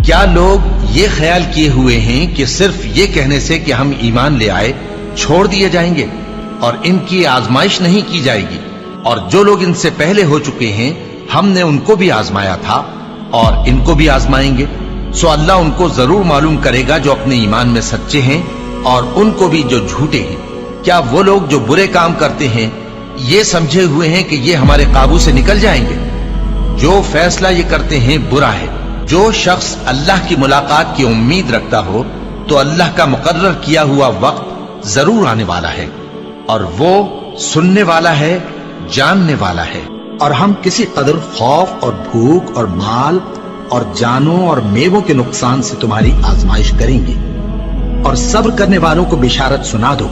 کیا لوگ یہ خیال کیے ہوئے ہیں کہ صرف یہ کہنے سے کہ ہم ایمان لے آئے چھوڑ دیے جائیں گے اور ان کی آزمائش نہیں کی جائے گی؟ اور جو لوگ ان سے پہلے ہو چکے ہیں ہم نے ان کو بھی آزمایا تھا اور ان کو بھی آزمائیں گے، سو اللہ ان کو ضرور معلوم کرے گا جو اپنے ایمان میں سچے ہیں اور ان کو بھی جو جھوٹے ہیں۔ کیا وہ لوگ جو برے کام کرتے ہیں یہ سمجھے ہوئے ہیں کہ یہ ہمارے قابو سے نکل جائیں گے؟ جو فیصلہ یہ کرتے ہیں برا ہے۔ جو شخص اللہ کی ملاقات کی امید رکھتا ہو تو اللہ کا مقرر کیا ہوا وقت ضرور آنے والا ہے، اور وہ سننے والا ہے، جاننے والا ہے۔ اور ہم کسی قدر خوف اور بھوک اور مال اور جانوں اور میووں کے نقصان سے تمہاری آزمائش کریں گے، اور صبر کرنے والوں کو بشارت سنا دو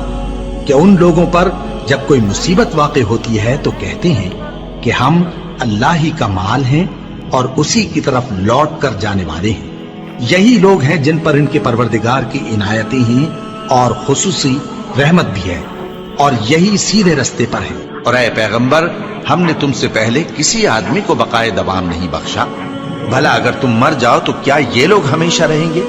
کہ ان لوگوں پر جب کوئی مصیبت واقع ہوتی ہے تو کہتے ہیں کہ ہم اللہ ہی کا مال ہیں اور اسی کی طرف لوٹ کر جانے والے ہیں۔ یہی لوگ ہیں جن پر ان کے پروردگار کی عنایتیں ہیں اور خصوصی رحمت بھی ہے، اور یہی سیدھے رستے پر ہیں۔ اور اے پیغمبر، ہم نے تم سے پہلے کسی آدمی کو بقائے دوام نہیں بخشا، بھلا اگر تم مر جاؤ تو کیا یہ لوگ ہمیشہ رہیں گے؟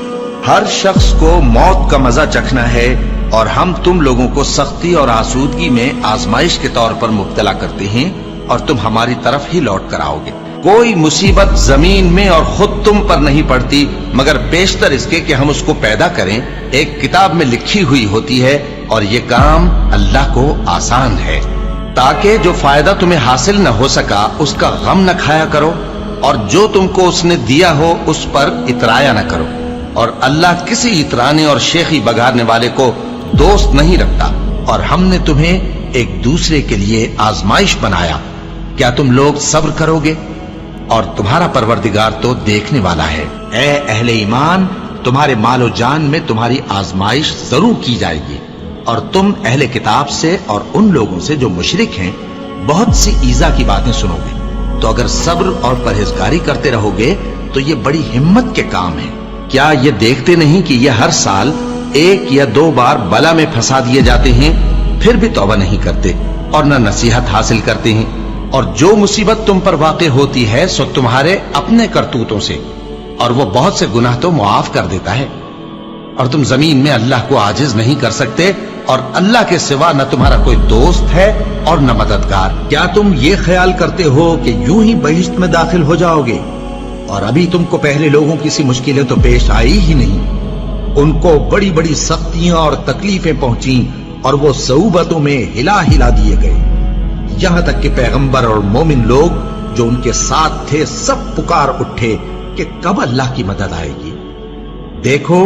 ہر شخص کو موت کا مزہ چکھنا ہے، اور ہم تم لوگوں کو سختی اور آسودگی میں آزمائش کے طور پر مبتلا کرتے ہیں، اور تم ہماری طرف ہی لوٹ کر آؤ گے۔ کوئی مصیبت زمین میں اور خود تم پر نہیں پڑتی مگر بیشتر اس کے کہ ہم اس کو پیدا کریں ایک کتاب میں لکھی ہوئی ہوتی ہے، اور یہ کام اللہ کو آسان ہے، تاکہ جو فائدہ تمہیں حاصل نہ ہو سکا اس کا غم نہ کھایا کرو، اور جو تم کو اس نے دیا ہو اس پر اترایا نہ کرو۔ اور اللہ کسی اترانے اور شیخی بگاڑنے والے کو دوست نہیں رکھتا، اور ہم نے تمہیں ایک دوسرے کے لیے آزمائش بنایا، کیا تم لوگ صبر کرو گے؟ اور تمہارا پروردگار تو دیکھنے والا ہے۔ اے اہل ایمان، تمہارے مال و جان میں تمہاری آزمائش ضرور کی جائے گی، اور تم اہل کتاب سے اور ان لوگوں سے جو مشرک ہیں بہت سی ایذا کی باتیں سنو گے، تو اگر صبر اور پرہیزگاری کرتے رہو گے تو یہ بڑی ہمت کے کام ہے۔ کیا یہ دیکھتے نہیں کہ یہ ہر سال 1 یا 2 بار بلا میں پھنسا دیے جاتے ہیں، پھر بھی توبہ نہیں کرتے اور نہ نصیحت حاصل کرتے ہیں؟ اور جو مصیبت تم پر واقع ہوتی ہے سو تمہارے اپنے کرتوتوں سے، اور وہ بہت سے گناہ تو معاف کر دیتا ہے۔ اور تم زمین میں اللہ کو عاجز نہیں کر سکتے، اور اللہ کے سوا نہ تمہارا کوئی دوست ہے اور نہ مددگار۔ کیا تم یہ خیال کرتے ہو کہ یوں ہی بہشت میں داخل ہو جاؤ گے؟ اور ابھی تم کو پہلے لوگوں کی سی مشکلیں تو پیش آئی ہی نہیں، ان کو بڑی بڑی سختیاں اور تکلیفیں پہنچیں، اور وہ صعوبتوں میں ہلا ہلا دیے گئے، یہاں تک کہ پیغمبر اور مومن لوگ جو ان کے ساتھ تھے سب پکار اٹھے کہ کب اللہ کی مدد آئے گی۔ دیکھو،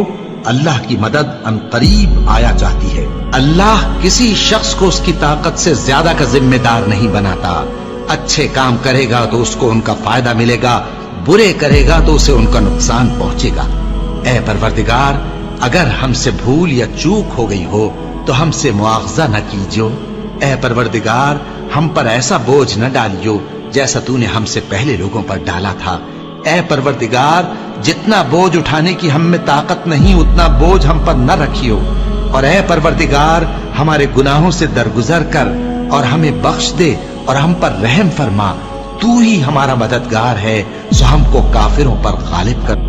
اللہ کی مدد ان قریب آیا چاہتی ہے۔ اللہ کسی شخص کو اس کی طاقت سے زیادہ کا ذمہ دار نہیں بناتا۔ اچھے کام کرے گا تو اس کو ان کا فائدہ ملے گا، برے کرے گا تو اسے ان کا نقصان پہنچے گا۔ اے پروردگار، اگر ہم سے بھول یا چوک ہو گئی ہو تو ہم سے مواخذہ نہ کیجو۔ اے پروردگار، ہم پر ایسا بوجھ نہ ڈالیو جیسا تو نے ہم سے پہلے لوگوں پر ڈالا تھا۔ اے پروردگار، جتنا بوجھ اٹھانے کی ہم میں طاقت نہیں اتنا بوجھ ہم پر نہ رکھیو، اور اے پروردگار، ہمارے گناہوں سے درگزر کر اور ہمیں بخش دے اور ہم پر رحم فرما۔ تو ہی ہمارا مددگار ہے، سو ہم کو کافروں پر غالب کر۔